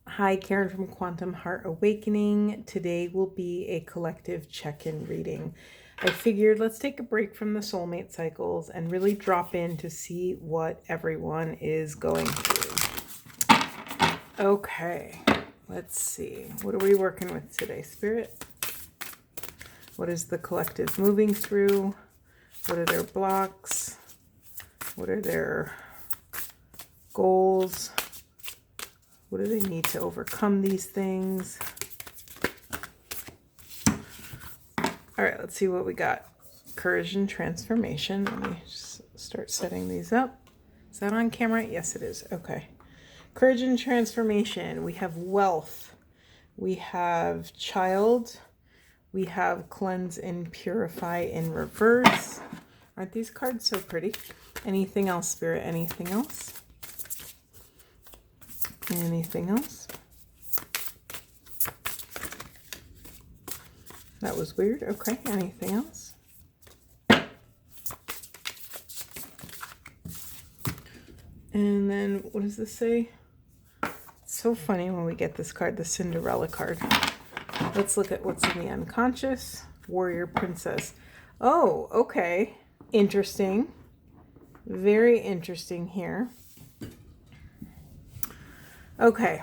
Hi, Karen from Quantum Heart Awakening. Today will be a collective check-in reading. I figured let's take a break from the soulmate cycles and really drop in to see what everyone is going through. Okay, let's see. What are we working with today, Spirit? What is the collective moving through? What are their blocks? What are their goals? What do they need to overcome these things? All right, let's see what we got. Courage and transformation. Let me just start setting these up. Is that on camera? Yes, it is. Okay. Courage and transformation. We have wealth. We have child. We have cleanse and purify in reverse. Aren't these cards so pretty? Anything else, Spirit? Anything else? Anything else? That was weird. Okay, anything else? And then, what does this say? It's so funny when we get this card, the Cinderella card. Let's look at what's in the unconscious. Warrior Princess. Oh, okay. Interesting. Very interesting here. Okay.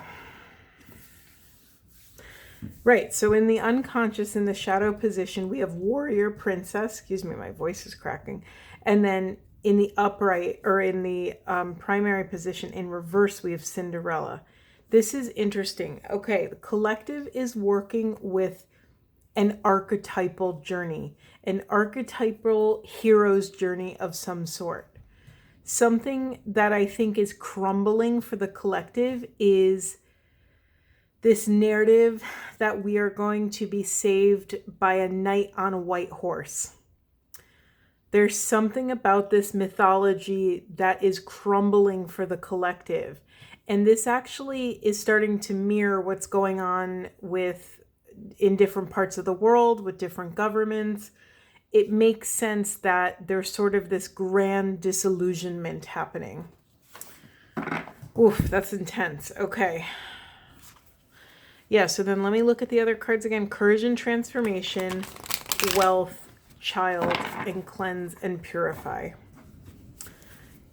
Right, so in the unconscious, in the shadow position, we have Warrior Princess. Excuse me, my voice is cracking. And then in the upright, or in the primary position, in reverse, we have Cinderella. This is interesting. Okay, the collective is working with an archetypal journey, an archetypal hero's journey of some sort. Something that I think is crumbling for the collective is this narrative that we are going to be saved by a knight on a white horse. There's something about this mythology that is crumbling for the collective. And this actually is starting to mirror what's going on in different parts of the world with different governments. It makes sense that there's sort of this grand disillusionment happening. Oof, that's intense. Okay. Yeah, so then let me look at the other cards again. Courage and transformation, wealth, child, and cleanse and purify.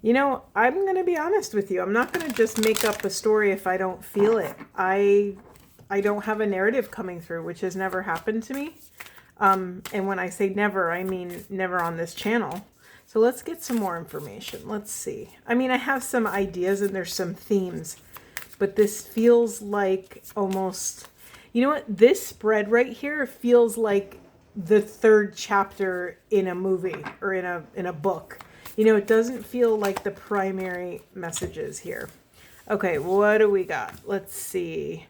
You know, I'm going to be honest with you. I'm not going to just make up a story if I don't feel it. I don't have a narrative coming through, which has never happened to me. And when I say never, I mean never on this channel. So let's get some more information. Let's see. I mean, I have some ideas and there's some themes, but this feels like almost, you know what? This spread right here feels like the third chapter in a movie or in a book. You know, it doesn't feel like the primary messages here. Okay, what do we got? Let's see.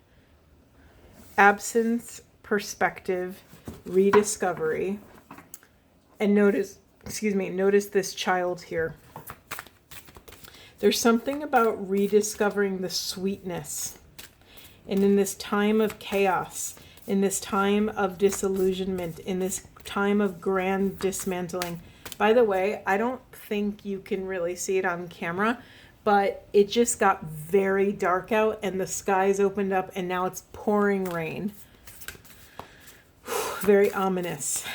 Absence, perspective, rediscovery, and notice this child here. There's something about rediscovering the sweetness. And in this time of chaos, in this time of disillusionment, in this time of grand dismantling. By the way, I don't think you can really see it on camera, but it just got very dark out and the skies opened up and now it's pouring rain. Very ominous.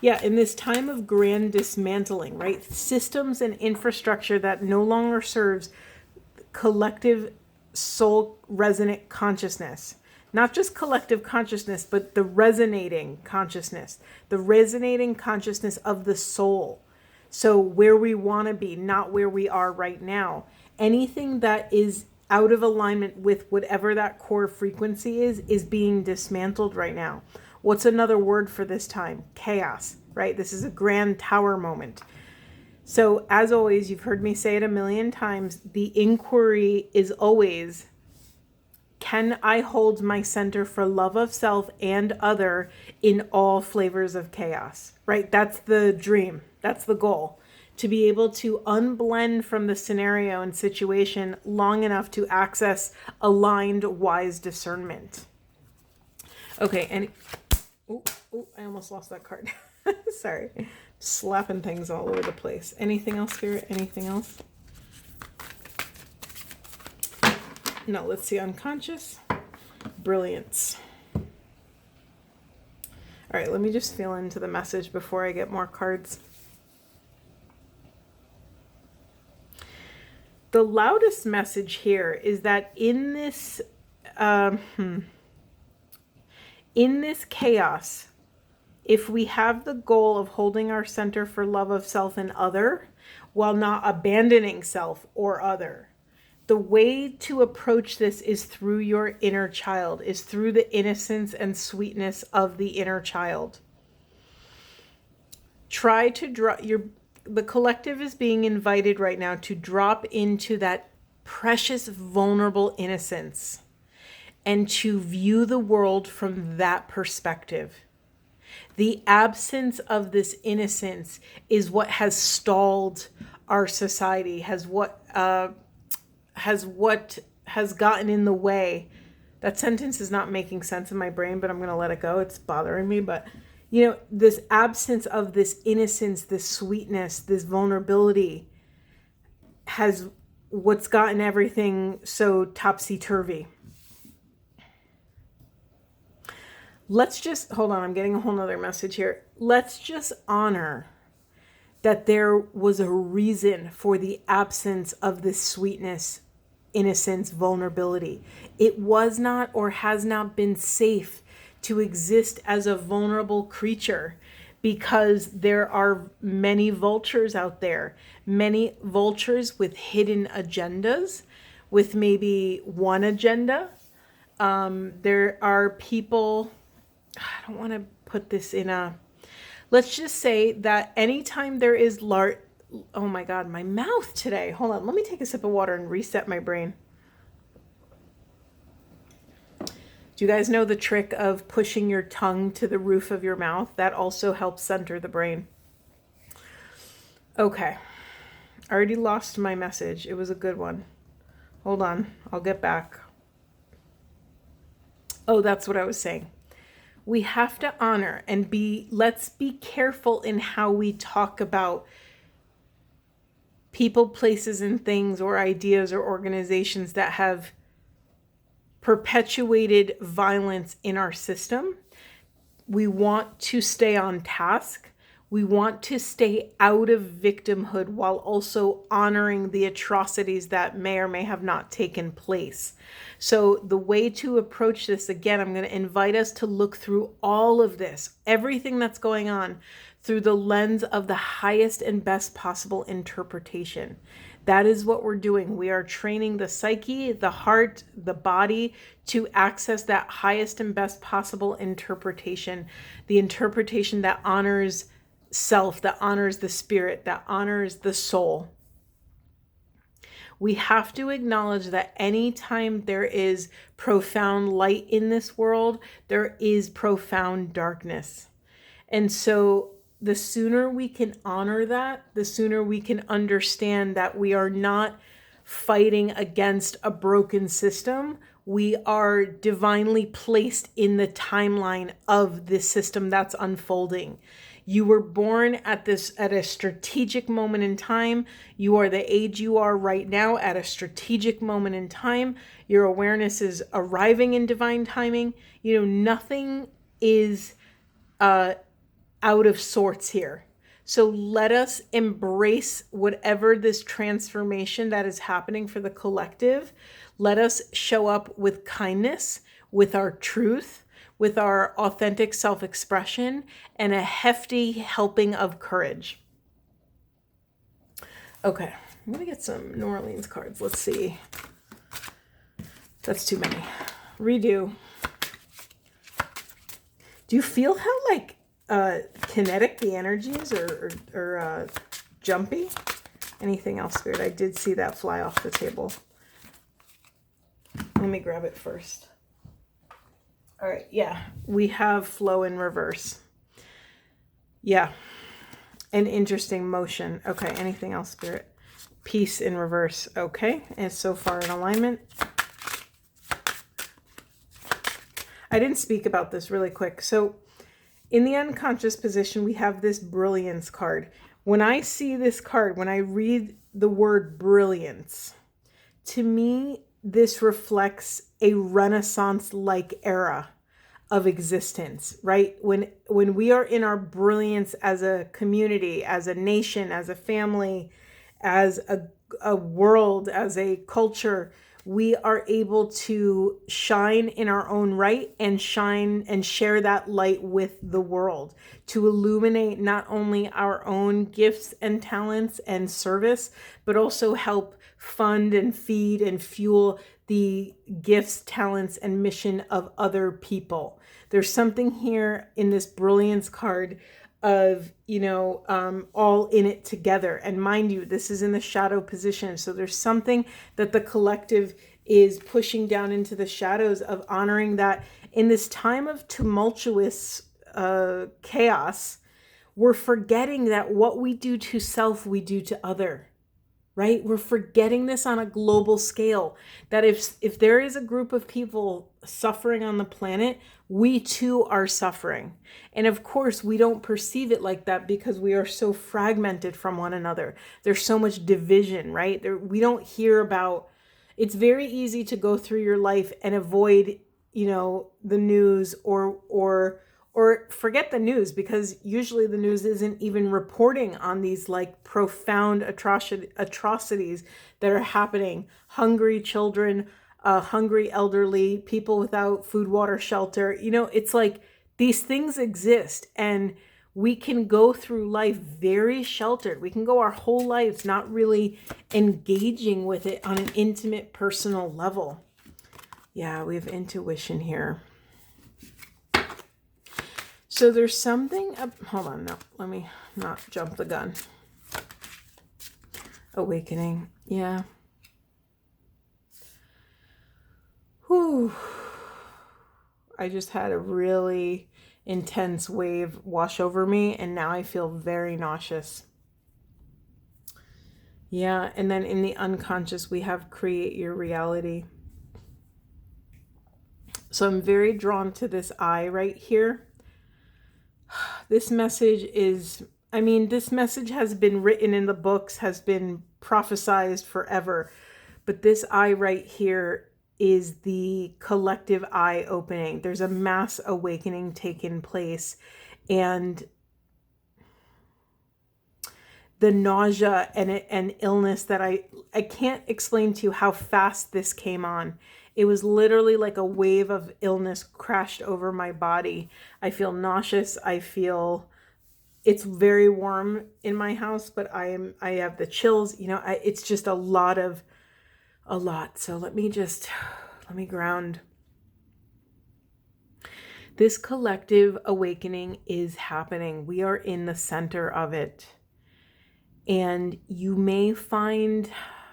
Yeah, in this time of grand dismantling, right? Systems and infrastructure that no longer serves collective soul resonant consciousness. Not just collective consciousness, but the resonating consciousness. The resonating consciousness of the soul. So where we want to be, not where we are right now. Anything that is out of alignment with whatever that core frequency is being dismantled right now. What's another word for this time? Chaos, right? This is a grand tower moment. So as always, you've heard me say it a million times, the inquiry is always, can I hold my center for love of self and other in all flavors of chaos, right? That's the dream. That's the goal. To be able to unblend from the scenario and situation long enough to access aligned, wise discernment. Okay, and I almost lost that card. Sorry. Slapping things all over the place. Anything else, Spirit? Anything else? No, let's see, unconscious. Brilliance. All right, let me just feel into the message before I get more cards. The loudest message here is that in this chaos, if we have the goal of holding our center for love of self and other, while not abandoning self or other, the way to approach this is through your inner child, is through the innocence and sweetness of the inner child. Try to draw the collective is being invited right now to drop into that precious, vulnerable innocence and to view the world from that perspective. The absence of this innocence is what has stalled our society, has gotten in the way. That sentence is not making sense in my brain, but I'm going to let it go. It's bothering me, but this absence of this innocence, this sweetness, this vulnerability has what's gotten everything so topsy-turvy. Let's just, hold on, I'm getting a whole nother message here. Let's just honor that there was a reason for the absence of this sweetness, innocence, vulnerability. It was not or has not been safe to exist as a vulnerable creature because there are many vultures out there, many vultures with hidden agendas, with maybe one agenda. There are people, I don't want to put this in let's just say that anytime there is oh my God, my mouth today. Hold on, let me take a sip of water and reset my brain. Do you guys know the trick of pushing your tongue to the roof of your mouth? That also helps center the brain. Okay. I already lost my message. It was a good one. Hold on. I'll get back. Oh, that's what I was saying. We have to honor and let's be careful in how we talk about people, places, and things or ideas or organizations that have perpetuated violence in our system. We want to stay on task. We want to stay out of victimhood while also honoring the atrocities that may or may have not taken place. So the way to approach this, again, I'm going to invite us to look through all of this, everything that's going on, through the lens of the highest and best possible interpretation. That is what we're doing. We are training the psyche, the heart, the body to access that highest and best possible interpretation, the interpretation that honors self, that honors the spirit, that honors the soul. We have to acknowledge that anytime there is profound light in this world, there is profound darkness. And so the sooner we can honor that, the sooner we can understand that we are not fighting against a broken system. We are divinely placed in the timeline of this system that's unfolding. You were born at a strategic moment in time. You are the age you are right now at a strategic moment in time. Your awareness is arriving in divine timing. Nothing is out of sorts here. So let us embrace whatever this transformation that is happening for the collective. Let us show up with kindness, with our truth, with our authentic self-expression, and a hefty helping of courage. Okay, I'm going to get some New Orleans cards. Let's see. That's too many. Redo. Do you feel how kinetic the energy is or jumpy? Anything else, Spirit? I did see that fly off the table. Let me grab it first. All right, yeah, we have flow in reverse. Yeah, an interesting motion. Okay, anything else, Spirit? Peace in reverse. Okay, and so far in alignment. I didn't speak about this really quick. So in the unconscious position, we have this brilliance card. When I see this card, when I read the word brilliance, to me, this reflects a Renaissance-like era of existence, right? When we are in our brilliance as a community, as a nation, as a family, as a world, as a culture, we are able to shine in our own right and shine and share that light with the world, to illuminate not only our own gifts and talents and service, but also help fund and feed and fuel the gifts, talents, and mission of other people. There's something here in this brilliance card of, all in it together. And mind you, this is in the shadow position. So there's something that the collective is pushing down into the shadows of honoring that in this time of tumultuous chaos, we're forgetting that what we do to self, we do to other. Right? We're forgetting this on a global scale, that if there is a group of people suffering on the planet, we too are suffering. And of course, we don't perceive it like that because we are so fragmented from one another. There's so much division, right? We don't hear about, it's very easy to go through your life and avoid, the news or forget the news, because usually the news isn't even reporting on these like profound atrocities that are happening. Hungry children, hungry elderly, people without food, water, shelter. It's like these things exist, and we can go through life very sheltered. We can go our whole lives not really engaging with it on an intimate, personal level. Yeah, we have intuition here. So there's something, hold on, no, let me not jump the gun. Awakening, yeah. Whew. I just had a really intense wave wash over me, and now I feel very nauseous. Yeah, and then in the unconscious, we have create your reality. So I'm very drawn to this eye right here. This message this message has been written in the books, has been prophesized forever. But this eye right here is the collective eye opening. There's a mass awakening taking place. And the nausea and illness that I can't explain to you how fast this came on. It was literally like a wave of illness crashed over my body. I feel nauseous. It's very warm in my house, but I have the chills. It's just a lot. So let me ground. This collective awakening is happening. We are in the center of it. And you may find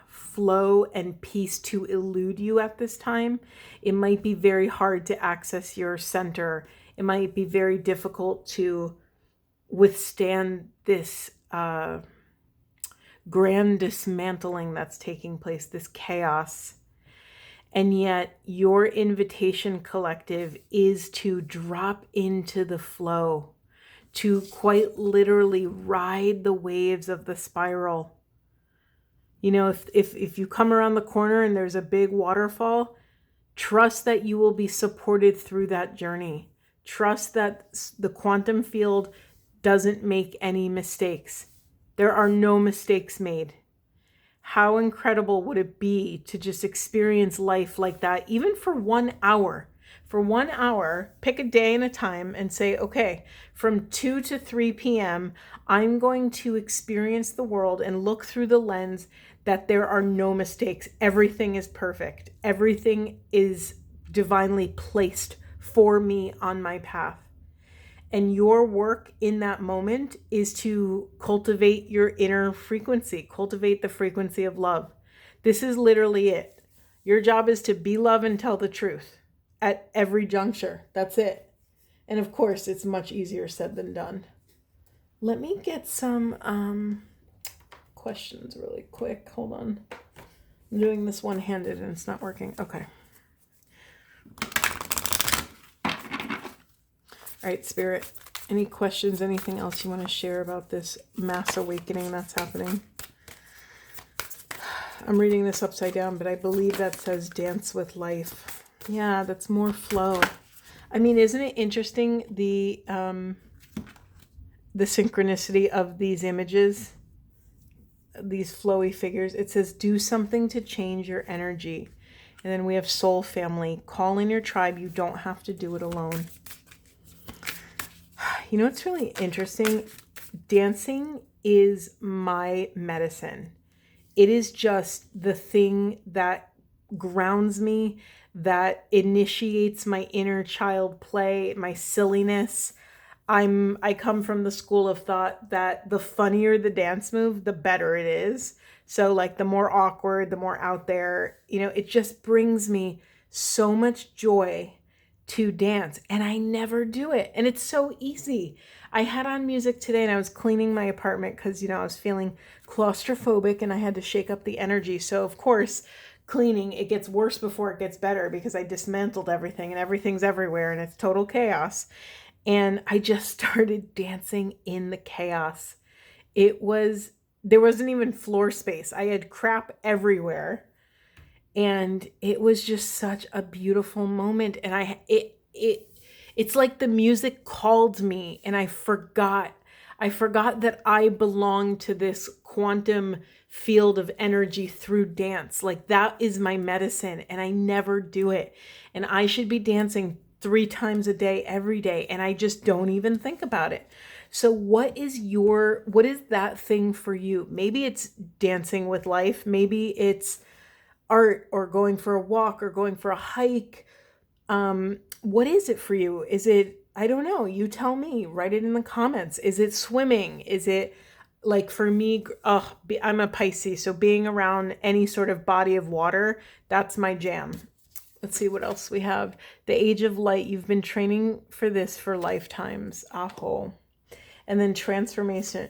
flow and peace to elude you at this time. It might be very hard to access your center. It might be very difficult to withstand this grand dismantling that's taking place, this chaos. And yet your invitation, collective, is to drop into the flow, to quite literally ride the waves of the spiral. If you come around the corner and there's a big waterfall, trust that you will be supported through that journey. Trust that the quantum field doesn't make any mistakes. There are no mistakes made. How incredible would it be to just experience life like that, even for 1 hour? For 1 hour, pick a day and a time and say, okay, from 2 to 3 p.m., I'm going to experience the world and look through the lens that there are no mistakes. Everything is perfect. Everything is divinely placed for me on my path. And your work in that moment is to cultivate your inner frequency, cultivate the frequency of love. This is literally it. Your job is to be love and tell the truth at every juncture. That's it. And of course, it's much easier said than done. Let me get some questions really quick. Hold on. I'm doing this one-handed and it's not working. Okay. All right, Spirit, any questions, anything else you want to share about this mass awakening that's happening? I'm reading this upside down, but I believe that says dance with life. Yeah, that's more flow. I mean, isn't it interesting, the synchronicity of these images, these flowy figures? It says, do something to change your energy. And then we have soul family. Call in your tribe. You don't have to do it alone. You know what's really interesting? Dancing is my medicine. It is just the thing that grounds me, that initiates my inner child play, my silliness. I come from the school of thought that the funnier the dance move, the better it is. So like the more awkward, the more out there, it just brings me so much joy to dance, and I never do it. And it's so easy. I had on music today and I was cleaning my apartment because, I was feeling claustrophobic and I had to shake up the energy. So of course, cleaning, it gets worse before it gets better because I dismantled everything and everything's everywhere and it's total chaos. And I just started dancing in the chaos. There wasn't even floor space. I had crap everywhere. And it was just such a beautiful moment. And it's like the music called me and I forgot that I belong to this quantum field of energy through dance. Like that is my medicine and I never do it. And I should be dancing 3 times a day, every day. And I just don't even think about it. So what is that thing for you? Maybe it's dancing with life. Maybe it's art or going for a walk or going for a hike. What is it for you? Is it, I don't know, you tell me, write it in the comments. Is it swimming? Is it like, for me, I'm a Pisces, so being around any sort of body of water, that's my jam. Let's see what else we have. The age of light. You've been training for this for lifetimes. Aho. And then transformation,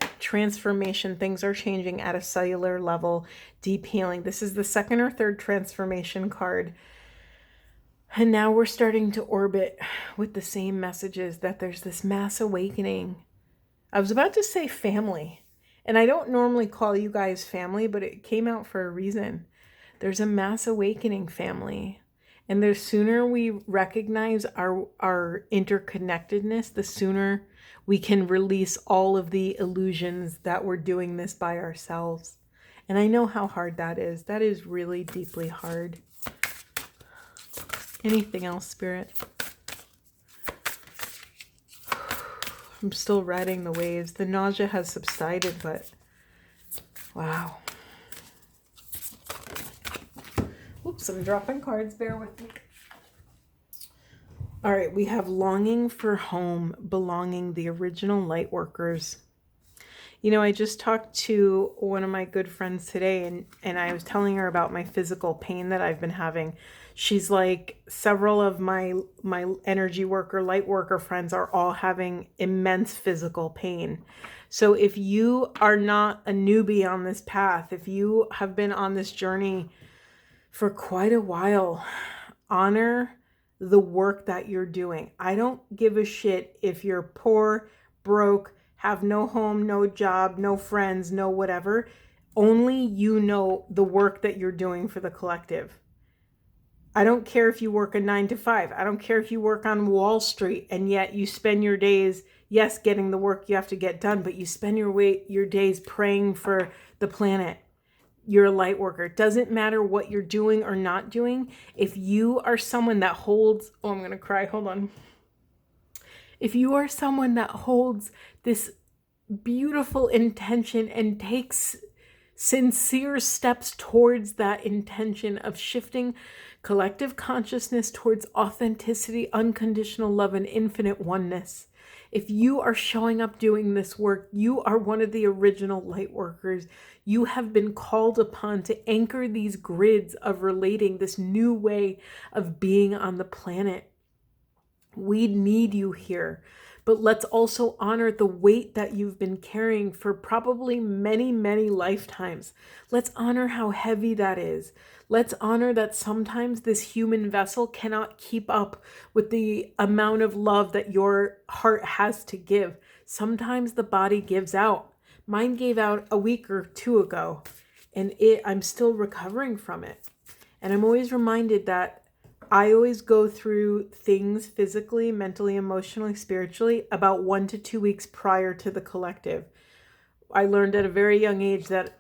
things are changing at a cellular level, deep healing. This is the 2nd or 3rd transformation card. And now we're starting to orbit with the same messages, that there's this mass awakening. I was about to say family, and I don't normally call you guys family, but it came out for a reason. There's a mass awakening, family. And the sooner we recognize our interconnectedness, the sooner we can release all of the illusions that we're doing this by ourselves. And I know how hard that is. That is really deeply hard. Anything else, Spirit? I'm still riding the waves. The nausea has subsided, but wow. Oops, I'm dropping cards. Bear with me. All right, we have longing for home, belonging, the original light workers. I just talked to one of my good friends today, and I was telling her about my physical pain that I've been having. She's like, several of my energy worker, light worker friends are all having immense physical pain. So if you are not a newbie on this path, if you have been on this journey for quite a while, honor the work that you're doing. I don't give a shit if you're poor, broke, have no home, no job, no friends, no whatever. Only you know the work that you're doing for the collective. I don't care if you work a 9 to 5. I don't care if you work on Wall Street and yet you spend your days, yes, getting the work you have to get done, but you spend your days praying for the planet. You're a light worker. It doesn't matter what you're doing or not doing. If you are someone that holds, I'm going to cry. Hold on. If you are someone that holds this beautiful intention and takes sincere steps towards that intention of shifting collective consciousness towards authenticity, unconditional love, and infinite oneness, if you are showing up doing this work, you are one of the original light workers. You have been called upon to anchor these grids of relating, this new way of being on the planet. We need you here. But let's also honor the weight that you've been carrying for probably many, many lifetimes. Let's honor how heavy that is. Let's honor that sometimes this human vessel cannot keep up with the amount of love that your heart has to give. Sometimes the body gives out. Mine gave out a week or 2 ago. And I'm still recovering from it. And I'm always reminded that I always go through things physically, mentally, emotionally, spiritually about 1 to 2 weeks prior to the collective. I learned at a very young age that,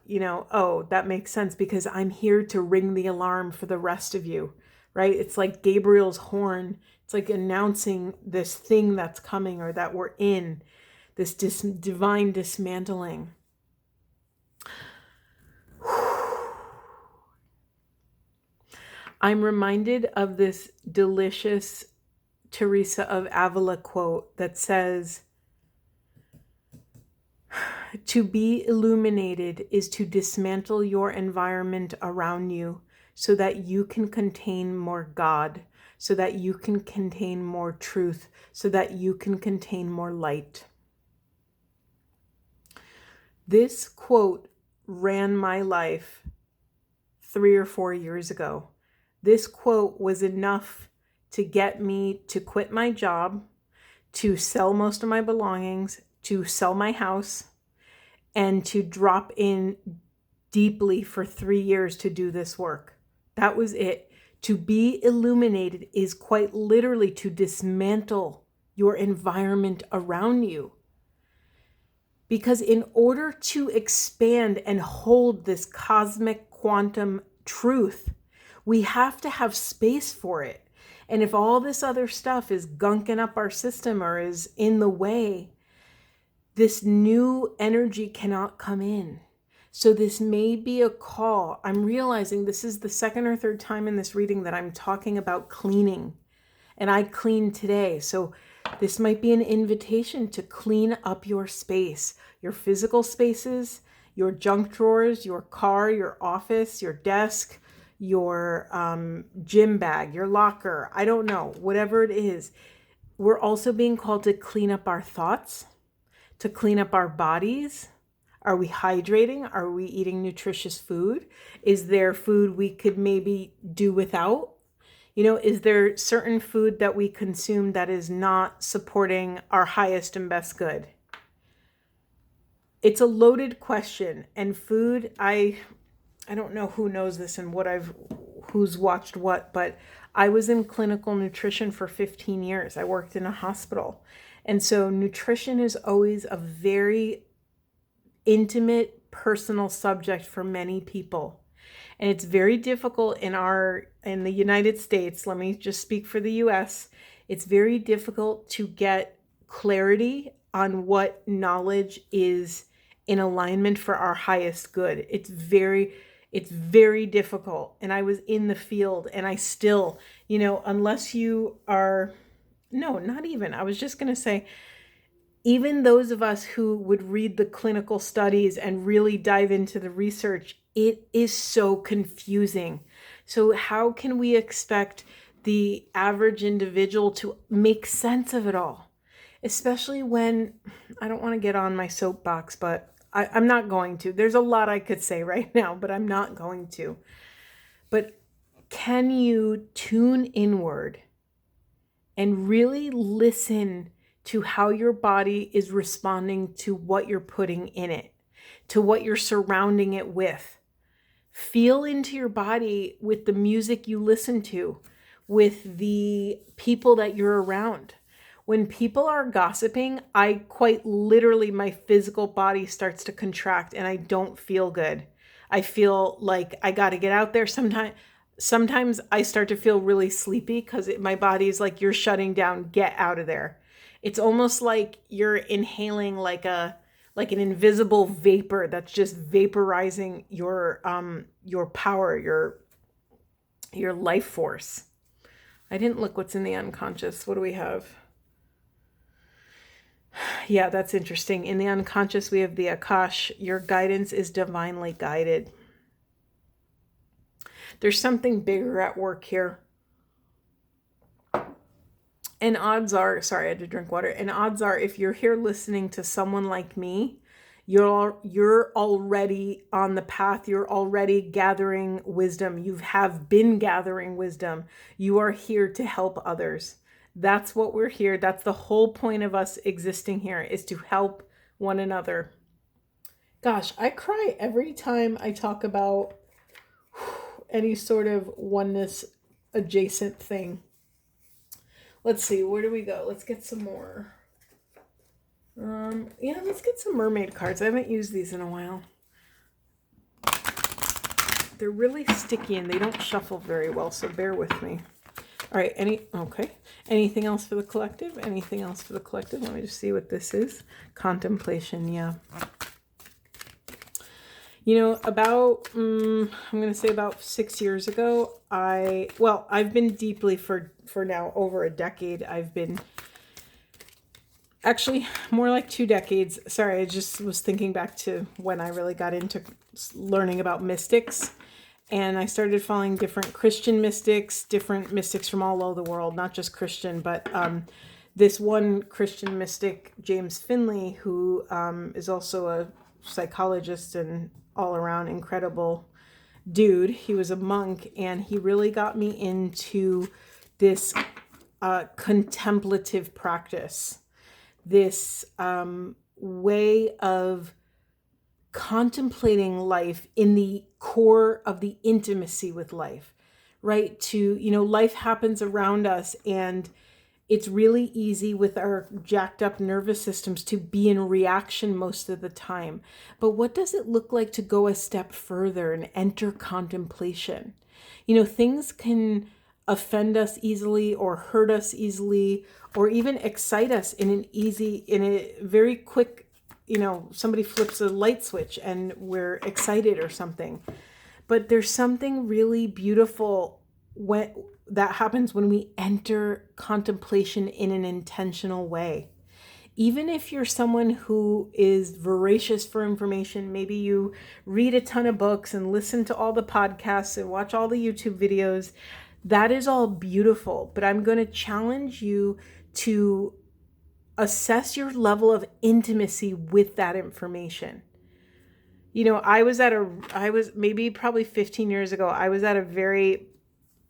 oh, that makes sense because I'm here to ring the alarm for the rest of you, right? It's like Gabriel's horn. It's like announcing this thing that's coming or that we're in, this divine dismantling. I'm reminded of this delicious Teresa of Avila quote that says, "To be illuminated is to dismantle your environment around you so that you can contain more God, so that you can contain more truth, so that you can contain more light." This quote ran my life 3 or 4 years ago. This quote was enough to get me to quit my job, to sell most of my belongings, to sell my house, and to drop in deeply for 3 years to do this work. That was it. To be illuminated is quite literally to dismantle your environment around you. Because in order to expand and hold this cosmic quantum truth, we have to have space for it. And if all this other stuff is gunking up our system or is in the way, this new energy cannot come in. So this may be a call. I'm realizing this is the second or third time in this reading that I'm talking about cleaning. And I cleaned today. So this might be an invitation to clean up your space, your physical spaces, your junk drawers, your car, your office, your desk, your gym bag, your locker. I don't know, whatever it is. We're also being called to clean up our thoughts, to clean up our bodies. Are we hydrating? Are we eating nutritious food? Is there food we could maybe do without? Is there certain food that we consume that is not supporting our highest and best good? It's a loaded question. And food, I don't know who knows this and who's watched what, but I was in clinical nutrition for 15 years. I worked in a hospital. And so nutrition is always a very intimate, personal subject for many people. And it's very difficult in the United States. Let me just speak for the US. It's very difficult to get clarity on what knowledge is in alignment for our highest good. It's very difficult. And I was in the field and I still, unless you are, no, not even, I was just going to say, even those of us who would read the clinical studies and really dive into the research, it is so confusing. So how can we expect the average individual to make sense of it all? Especially when, I don't want to get on my soapbox, but I'm not going to. There's a lot I could say right now, but I'm not going to. But can you tune inward and really listen to how your body is responding to what you're putting in it, to what you're surrounding it with? Feel into your body with the music you listen to, with the people that you're around. When people are gossiping, I quite literally, my physical body starts to contract and I don't feel good. I feel like I got to get out there. Sometimes I start to feel really sleepy because my body is like, you're shutting down, get out of there. It's almost like you're inhaling like an invisible vapor that's just vaporizing your power, your life force. I didn't look what's in the unconscious. What do we have? Yeah, that's interesting. In the unconscious, we have the Akash. Your guidance is divinely guided. There's something bigger at work here. And odds are, sorry, I had to drink water. And odds are, if you're here listening to someone like me, you're already on the path. You're already gathering wisdom. You have been gathering wisdom. You are here to help others. That's what we're here. That's the whole point of us existing here, is to help one another. Gosh, I cry every time I talk about any sort of oneness adjacent thing. Let's see, where do we go? Let's get some more. Yeah, let's get some mermaid cards. I haven't used these in a while. They're really sticky and they don't shuffle very well, so bear with me. All right, anything else for the collective? Anything else for the collective? Let me just see what this is. Contemplation, yeah. You know, about, I'm going to say about 6 years ago, I've been deeply for now over a decade. I've been, actually more like 2 decades. Sorry, I just was thinking back to when I really got into learning about mystics. And I started following different Christian mystics, different mystics from all over the world, not just Christian, but this one Christian mystic, James Finley, who is also a psychologist and all around incredible dude. He was a monk, and he really got me into this contemplative practice, this way of contemplating life in the core of the intimacy with life, right? Life happens around us, and it's really easy with our jacked up nervous systems to be in reaction most of the time. But what does it look like to go a step further and enter contemplation? Things can offend us easily or hurt us easily or even excite us in a very quick, somebody flips a light switch and we're excited or something. But there's something really beautiful that happens when we enter contemplation in an intentional way. Even if you're someone who is voracious for information, maybe you read a ton of books and listen to all the podcasts and watch all the YouTube videos, that is all beautiful. But I'm going to challenge you to assess your level of intimacy with that information. I was maybe probably 15 years ago, I was at a very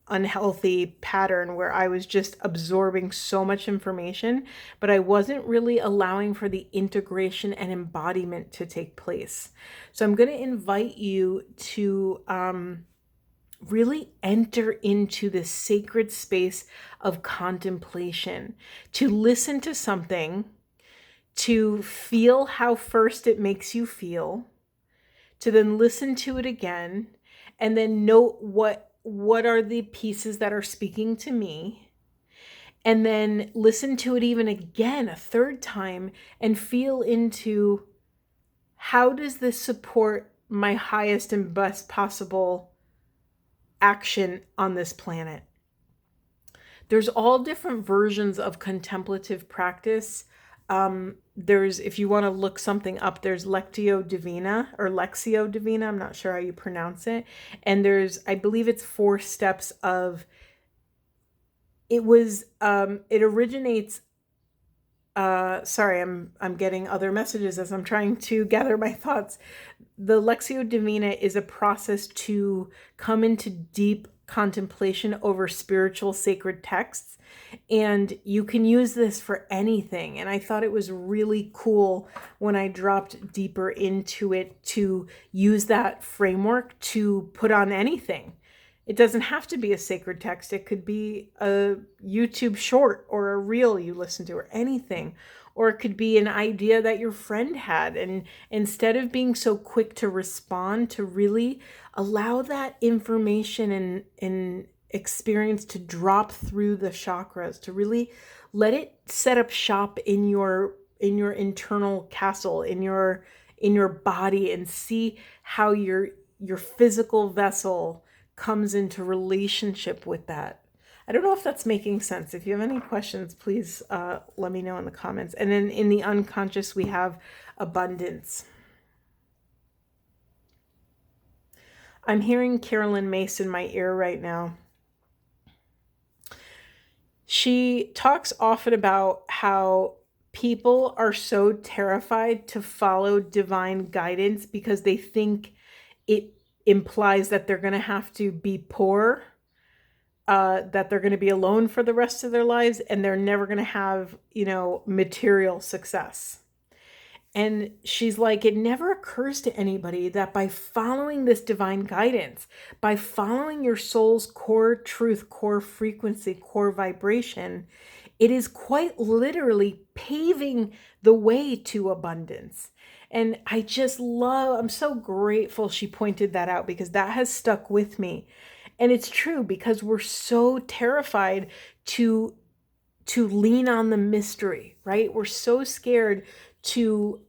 unhealthy pattern where I was just absorbing so much information, but I wasn't really allowing for the integration and embodiment to take place. So I'm going to invite you to really enter into this sacred space of contemplation, to listen to something, to feel how first it makes you feel, to then listen to it again, and then note what are the pieces that are speaking to me, and then listen to it even again a third time and feel into how does this support my highest and best possible action on this planet. There's all different versions of contemplative practice. If you want to look something up, there's Lectio Divina or Lexio Divina. I'm not sure how you pronounce it. And I believe it's 4 steps of, it originates, sorry, I'm getting other messages as I'm trying to gather my thoughts. The Lectio Divina is a process to come into deep contemplation over spiritual sacred texts. And you can use this for anything. And I thought it was really cool when I dropped deeper into it to use that framework to put on anything. It doesn't have to be a sacred text. It could be a YouTube short or a reel you listen to or anything. Or it could be an idea that your friend had. And instead of being so quick to respond, to really allow that information and experience to drop through the chakras, to really let it set up shop in your internal castle, in your body, and see how your physical vessel comes into relationship with that. I don't know if that's making sense. If you have any questions, please let me know in the comments. And then in the unconscious, we have abundance. I'm hearing Carolyn Mace in my ear right now. She talks often about how people are so terrified to follow divine guidance because they think it implies that they're going to have to be poor, that they're going to be alone for the rest of their lives, and they're never going to have, material success. And she's like, it never occurs to anybody that by following this divine guidance, by following your soul's core truth, core frequency, core vibration, it is quite literally paving the way to abundance. And I just love, I'm so grateful she pointed that out, because that has stuck with me. And it's true, because we're so terrified to lean on the mystery, right? We're so scared to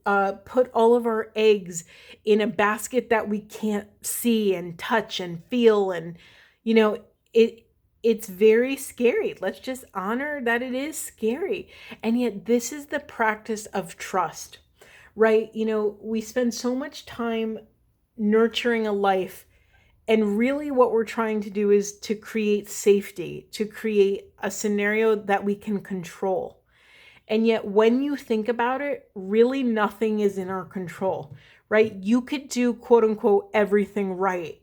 put all of our eggs in a basket that we can't see and touch and feel. And, you know, it's very scary. Let's just honor that it is scary. And yet this is the practice of trust, right? You know, we spend so much time nurturing a life, and really what we're trying to do is to create safety, to create a scenario that we can control. And yet when you think about it, really nothing is in our control, right? You could do quote unquote everything right,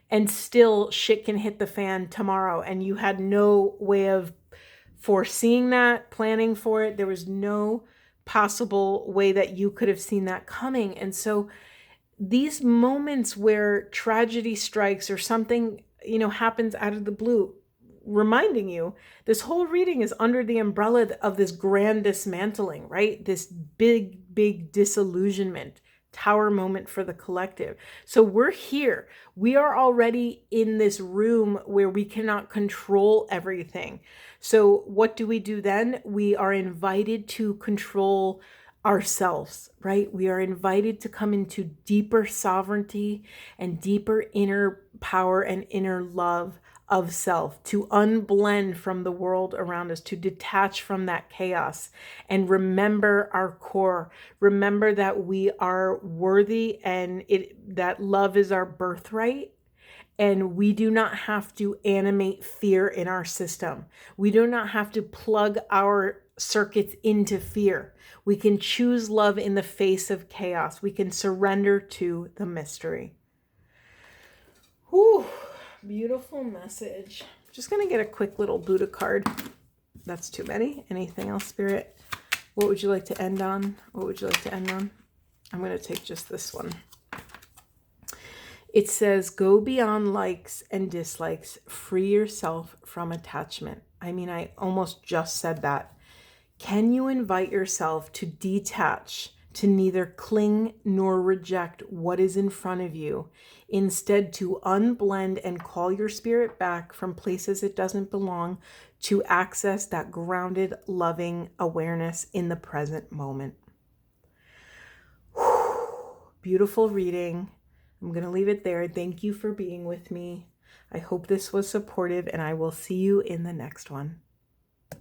and still shit can hit the fan tomorrow, and you had no way of foreseeing that, planning for it. There was no possible way that you could have seen that coming. And so these moments where tragedy strikes or something, you know, happens out of the blue, reminding you this whole reading is under the umbrella of this grand dismantling, right? This big disillusionment, tower moment for the collective. So we're here. We are already in this room where we cannot control everything. So what do we do then? We are invited to control ourselves, right? We are invited to come into deeper sovereignty and deeper inner power and inner love of self, to unblend from the world around us, to detach from that chaos and remember our core. Remember that we are worthy, and that love is our birthright. And we do not have to animate fear in our system. We do not have to plug our circuits into fear. We can choose love in the face of chaos. We can surrender to the mystery. Whew, beautiful message. Just going to get a quick little Buddha card. That's too many. Anything else, Spirit? What would you like to end on? What would you like to end on? I'm going to take just this one. It says, go beyond likes and dislikes. Free yourself from attachment. I mean, I almost just said that. Can you invite yourself to detach, to neither cling nor reject what is in front of you, instead to unblend and call your spirit back from places it doesn't belong, to access that grounded, loving awareness in the present moment? Beautiful reading. I'm going to leave it there. Thank you for being with me. I hope this was supportive, and I will see you in the next one.